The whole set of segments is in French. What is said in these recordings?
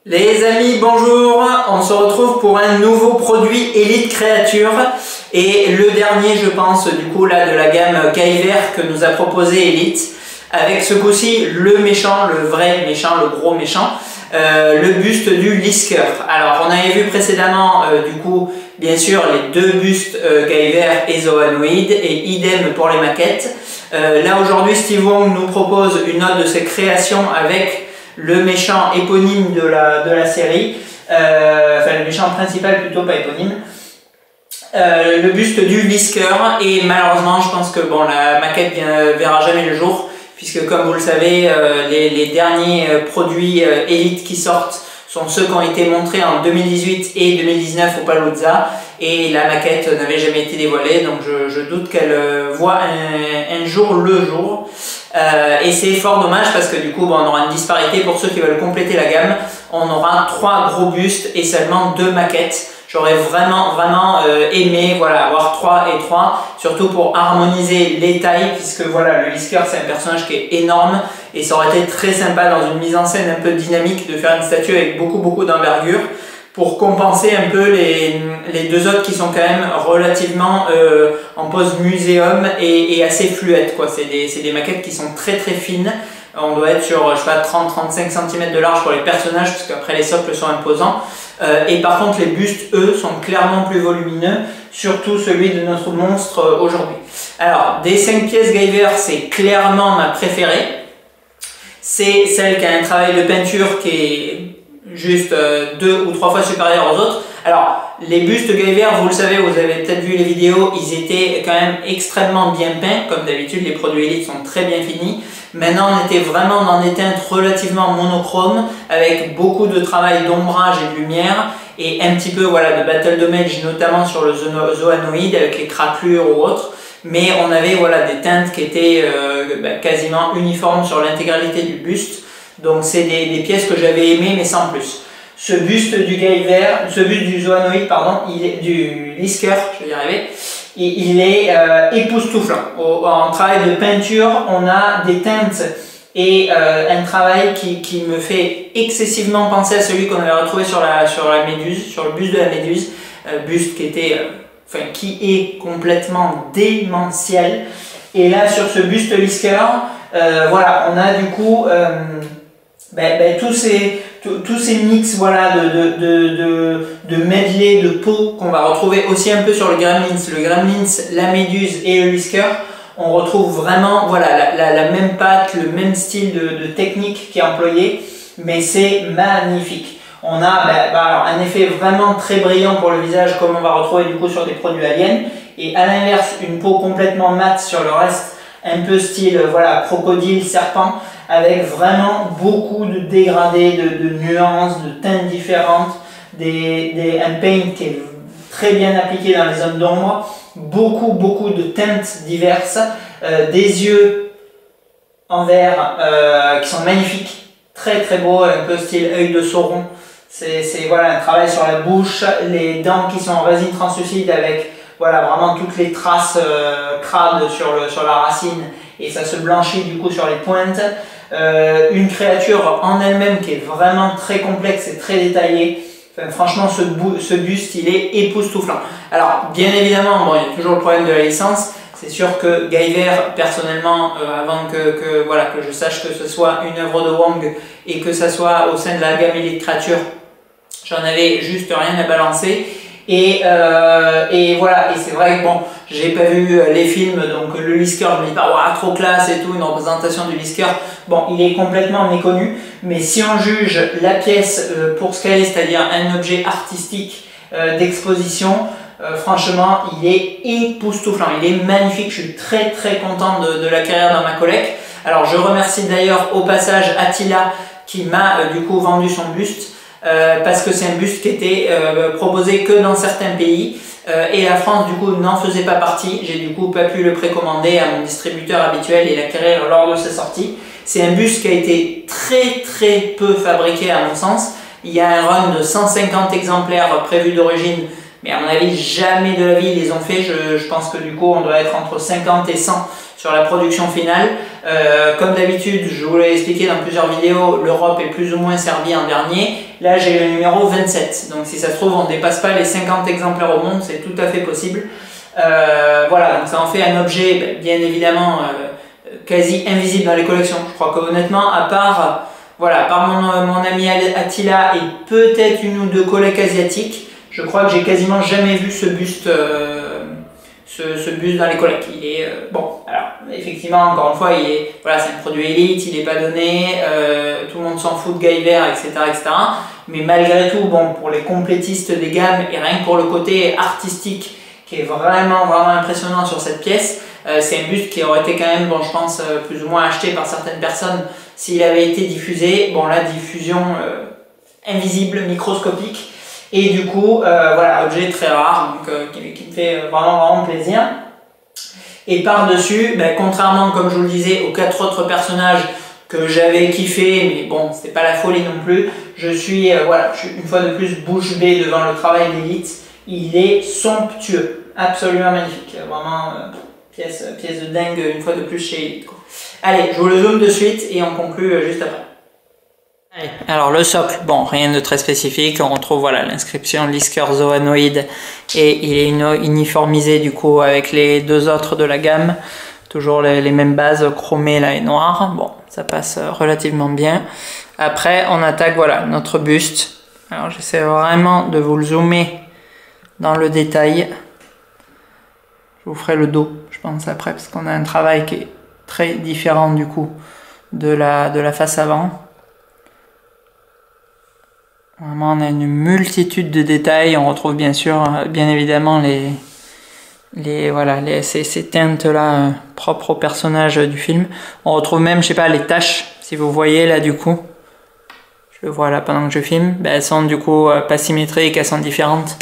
Les amis, bonjour, on se retrouve pour un nouveau produit Elite Creature et le dernier je pense du coup là de la gamme Guyver que nous a proposé Elite avec ce coup-ci le méchant, le vrai méchant, le gros méchant, le buste du Lisker. Alors on avait vu précédemment du coup bien sûr les deux bustes Guyver et Zoanoid et idem pour les maquettes. Là aujourd'hui Steve Wong nous propose une autre de ses créations avec le méchant éponyme de la série, enfin le méchant principal plutôt, pas éponyme, le buste du Lisker. Et malheureusement je pense que bon, la maquette verra jamais le jour puisque comme vous le savez les derniers produits Elite qui sortent sont ceux qui ont été montrés en 2018 et 2019 au Palooza et la maquette n'avait jamais été dévoilée, donc je doute qu'elle voit un jour le jour. Et c'est fort dommage parce que du coup bon, on aura une disparité pour ceux qui veulent compléter la gamme. On aura 3 gros bustes et seulement 2 maquettes. J'aurais vraiment aimé voilà, avoir 3 et 3, surtout pour harmoniser les tailles puisque voilà, le Lisker c'est un personnage qui est énorme et ça aurait été très sympa dans une mise en scène un peu dynamique de faire une statue avec beaucoup d'envergure pour compenser un peu les deux autres qui sont quand même relativement en pose muséum et assez fluettes quoi. C'est des maquettes qui sont très fines. On doit être sur je sais pas 30-35 cm de large pour les personnages parce qu'après les socles sont imposants. Et par contre les bustes eux sont clairement plus volumineux, surtout celui de notre monstre aujourd'hui. Alors des 5 pièces Guyver c'est clairement ma préférée. C'est celle qui a un travail de peinture qui est juste 2 ou 3 fois supérieur aux autres. Alors les bustes Guyver, vous le savez, vous avez peut-être vu les vidéos, ils étaient quand même extrêmement bien peints, comme d'habitude les produits Elite sont très bien finis. Maintenant on était vraiment dans des teintes relativement monochromes avec beaucoup de travail d'ombrage et de lumière et un petit peu voilà, de battle damage notamment sur le Zoanoid avec les craquelures ou autres. Mais on avait voilà, des teintes qui étaient quasiment uniformes sur l'intégralité du buste. Donc c'est des pièces que j'avais aimées mais sans plus. Ce buste du Guyver, ce buste du Zoanoid pardon, du Lisker, je vais y arriver, il est époustouflant. En travail de peinture, on a des teintes et un travail qui me fait excessivement penser à celui qu'on avait retrouvé sur la méduse, sur le buste de la méduse, buste qui était, qui est complètement démentiel. Et là sur ce buste Lisker, voilà, on a du coup tous ces mix voilà, de medley de peau qu'on va retrouver aussi un peu sur le Gremlins. Le Gremlins, la méduse et le Lisker, on retrouve vraiment voilà, la même patte, le même style de technique qui est employé, mais c'est magnifique. On a alors, un effet vraiment très brillant pour le visage comme on va retrouver du coup sur des produits aliens, et à l'inverse une peau complètement mate sur le reste, un peu style voilà, crocodile, serpent, avec vraiment beaucoup de dégradés, de nuances, de teintes différentes, un paint qui est très bien appliqué dans les zones d'ombre, beaucoup de teintes diverses, des yeux en verre qui sont magnifiques, très beaux, un peu style œil de Sauron. C'est voilà, un travail sur la bouche, les dents qui sont en résine translucide avec voilà, vraiment toutes les traces crades sur la racine et ça se blanchit du coup sur les pointes. Une créature en elle-même qui est vraiment très complexe et très détaillée. Enfin, franchement ce buste il est époustouflant. Alors bien évidemment bon, il y a toujours le problème de la licence. C'est sûr que Guyver personnellement avant voilà, que je sache que ce soit une œuvre de Wong et que ça soit au sein de la gamme Elite Creature, j'en avais juste rien à balancer. Et voilà, et c'est vrai que bon, j'ai pas vu les films, donc le Lisker, je me dis pas, waouh, trop classe et tout, une représentation du Lisker. Bon, il est complètement méconnu, mais si on juge la pièce pour ce qu'elle est, c'est-à-dire un objet artistique d'exposition, franchement, il est époustouflant, il est magnifique. Je suis très content de l'acquérir dans ma collecte. Alors, je remercie d'ailleurs au passage Attila qui m'a du coup vendu son buste. Parce que c'est un buste qui était proposé que dans certains pays et la France du coup n'en faisait pas partie. J'ai du coup pas pu le précommander à mon distributeur habituel et l'acquérir lors de sa sortie. C'est un buste qui a été très peu fabriqué à mon sens. Il y a un run de 150 exemplaires prévu d'origine mais à mon avis, jamais de la vie ils les ont fait. Je pense que du coup, on doit être entre 50 et 100 sur la production finale. Comme d'habitude, je vous l'ai expliqué dans plusieurs vidéos, l'Europe est plus ou moins servie en dernier. Là, j'ai le numéro 27. Donc si ça se trouve, on ne dépasse pas les 50 exemplaires au monde, c'est tout à fait possible. Voilà, donc ça en fait un objet, bien évidemment, quasi invisible dans les collections. Je crois que honnêtement, à part, voilà, par mon ami Attila et peut-être une ou deux collègues asiatiques, je crois que j'ai quasiment jamais vu ce buste, ce buste dans les collègues. Il est bon. Alors effectivement, encore une fois, voilà, c'est un produit élite, il n'est pas donné, tout le monde s'en fout de Guyver, etc., etc. Mais malgré tout, bon, pour les complétistes des gammes et rien que pour le côté artistique qui est vraiment impressionnant sur cette pièce, c'est un buste qui aurait été quand même, bon, je pense, plus ou moins acheté par certaines personnes s'il avait été diffusé. Bon, là, diffusion invisible, microscopique, et du coup, voilà, objet très rare, donc qui me fait vraiment plaisir. Et par-dessus, ben, contrairement, comme je vous le disais, aux 4 autres personnages que j'avais kiffé, mais bon, c'était pas la folie non plus, je suis, voilà, je suis une fois de plus bouche bée devant le travail d'Elite. Il est somptueux, absolument magnifique, vraiment pièce de dingue une fois de plus chez Elite, quoi. Allez, je vous le zoome de suite et on conclut juste après. Allez, alors le socle, bon, rien de très spécifique, on retrouve voilà l'inscription Lisker Zoanoid et il est uniformisé du coup avec les 2 autres de la gamme, toujours les mêmes bases chromées là et noires, bon, ça passe relativement bien. Après on attaque voilà notre buste, alors j'essaie vraiment de vous le zoomer dans le détail. Je vous ferai le dos, je pense, après, parce qu'on a un travail qui est très différent du coup de la face avant. Vraiment, on a une multitude de détails. On retrouve bien sûr, bien évidemment, ces teintes là propres au personnage du film. On retrouve même, je sais pas, les taches. Si vous voyez là, du coup, je le vois là pendant que je filme, ben, elles sont du coup pas symétriques, elles sont différentes.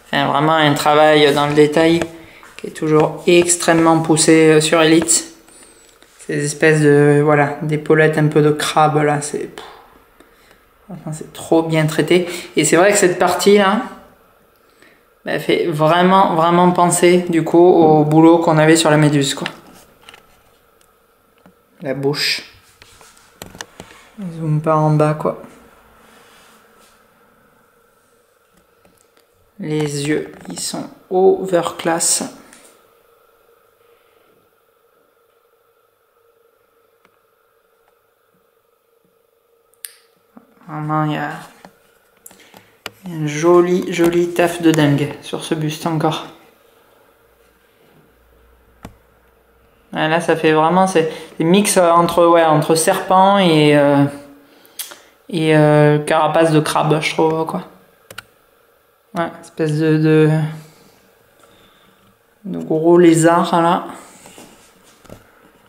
Enfin, vraiment un travail dans le détail qui est toujours extrêmement poussé sur Elite. Ces espèces de voilà d'épaulettes un peu de crabe là, c'est trop bien traité. Et c'est vrai que cette partie là, bah, fait vraiment penser du coup au boulot qu'on avait sur la méduse, quoi. La bouche. Zoom pas en bas, quoi. Les yeux, ils sont overclass. Vraiment, il y a un joli taf de dingue sur ce buste encore. Ouais, là, ça fait vraiment c'est des mix entre serpent et carapace de crabe, je trouve, quoi. Ouais, espèce de gros lézard là.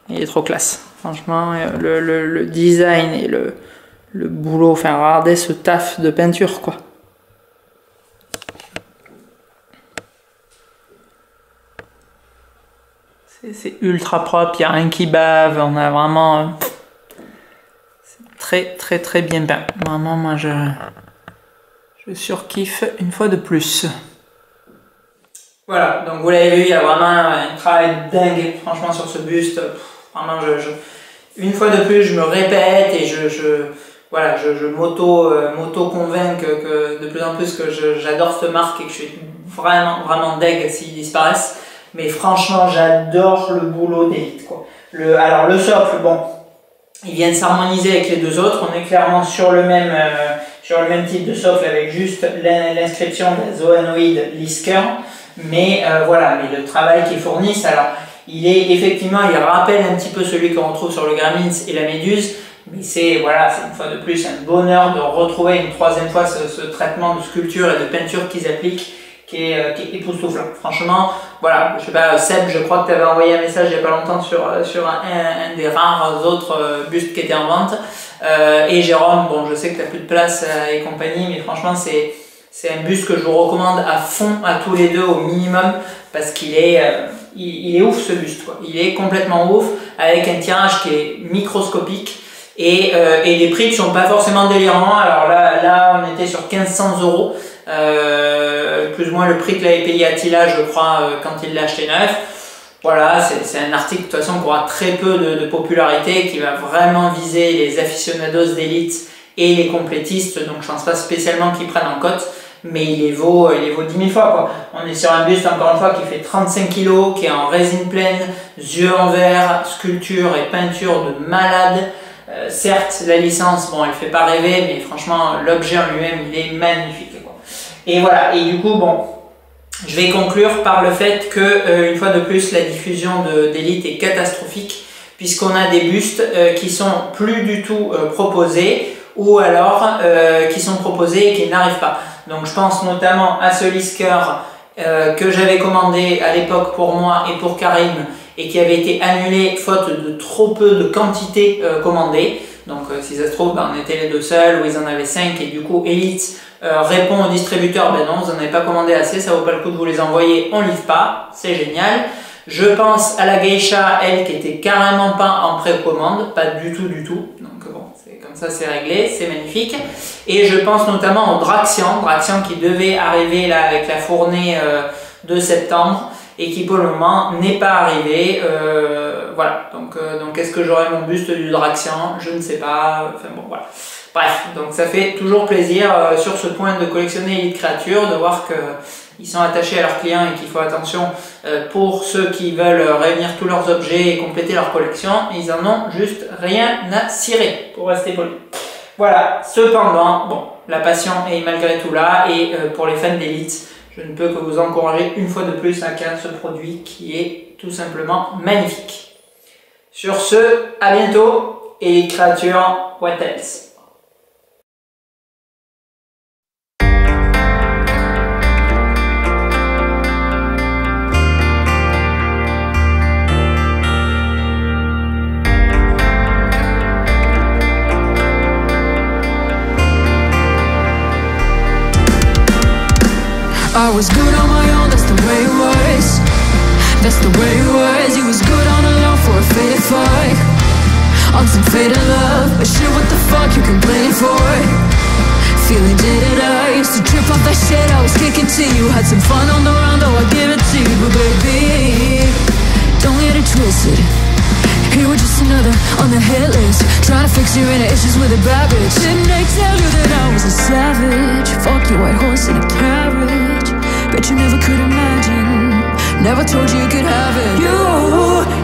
Il est trop classe. Franchement, le design et le boulot, enfin regardez ce taf de peinture, quoi. C'est ultra propre, il n'y a rien qui bave, on a vraiment... C'est très bien peint. Vraiment, moi je surkiffe une fois de plus. Voilà, donc vous l'avez vu, il y a vraiment un travail dingue, franchement, sur ce buste. Vraiment, une fois de plus, je me répète et je m'auto-convainc que de plus en plus que j'adore cette marque et que je suis vraiment deg s'ils disparaissent. Mais franchement, j'adore le boulot d'Elite, quoi. Alors le socle, bon, il vient de s'harmoniser avec les 2 autres. On est clairement sur le même type de socle avec juste l'inscription Zoanoid Lisker. Mais voilà, mais le travail qui est fourni, alors il rappelle un petit peu celui qu'on retrouve sur le Gremlins et la Méduse. Mais c'est une fois de plus un bonheur de retrouver une 3e fois ce traitement de sculpture et de peinture qu'ils appliquent, qui est époustouflant. Franchement, voilà, je sais pas, Seb, je crois que tu avais envoyé un message il n'y a pas longtemps sur un des rares autres bustes qui étaient en vente. Et Jérôme, bon, je sais que tu n'as plus de place et compagnie, mais franchement, c'est un buste que je vous recommande à fond à tous les 2 au minimum, parce qu'il est, il est ouf ce buste, quoi. Il est complètement ouf, avec un tirage qui est microscopique. Et les prix ne sont pas forcément délirants. Alors là on était sur 1500 €. plus ou moins le prix que l'avait payé Attila, je crois, quand il l'a acheté neuf. Voilà, c'est un article de toute façon qui aura très peu de popularité, qui va vraiment viser les aficionados d'élite et les complétistes, donc je pense pas spécialement qu'ils prennent en cote, mais il les vaut 10 000 fois, quoi. On est sur un buste, encore une fois, qui fait 35 kg, qui est en résine pleine, yeux en verre, sculpture et peinture de malade. Certes, la licence, bon, elle fait pas rêver, mais franchement, l'objet en lui-même, il est magnifique, quoi. Et voilà, et du coup, bon, je vais conclure par le fait que, une fois de plus, la diffusion d'élite est catastrophique, puisqu'on a des bustes qui sont plus du tout proposés, ou alors qui sont proposés et qui n'arrivent pas. Donc je pense notamment à ce Lisker que j'avais commandé à l'époque pour moi et pour Karim, et qui avait été annulé faute de trop peu de quantité commandée. Donc si ça se trouve, on était les deux seuls, ou ils en avaient 5, et du coup Elite répond au distributeur, ben non, vous n'en avez pas commandé assez, ça vaut pas le coup de vous les envoyer, on livre pas, c'est génial. Je pense à la Geisha, elle, qui était carrément pas en précommande, pas du tout, donc bon, c'est comme ça, c'est réglé, c'est magnifique. Et je pense notamment au Draxian qui devait arriver là avec la fournée de septembre, et qui pour le moment n'est pas arrivé. Voilà, donc est-ce que j'aurai mon buste du Draxian? Je ne sais pas, enfin bon, voilà. Bref, donc ça fait toujours plaisir sur ce point de collectionner Elite Creature, de voir qu'ils sont attachés à leurs clients et qu'il faut attention pour ceux qui veulent réunir tous leurs objets et compléter leur collection, ils en ont juste rien à cirer, pour rester poli. Voilà, cependant, bon, la passion est malgré tout là, et pour les fans d'Elite, je ne peux que vous encourager une fois de plus à acquérir ce produit qui est tout simplement magnifique. Sur ce, à bientôt, et Creature, what else? I was good on my own, that's the way it was. That's the way it was. You was good on alone for a faded fight, on some faded love. But shit, what the fuck you complain for? Feeling jaded, I used to trip off that shit I was kicking to you. Had some fun on the round, though I give it to you. But baby, don't get it twisted. You were just another on the hit list, trying to fix your inner issues with a bad bitch. Didn't they tell you that I was a savage? Fuck your white horse in a carriage. Bet you never could imagine, never told you you could have it. You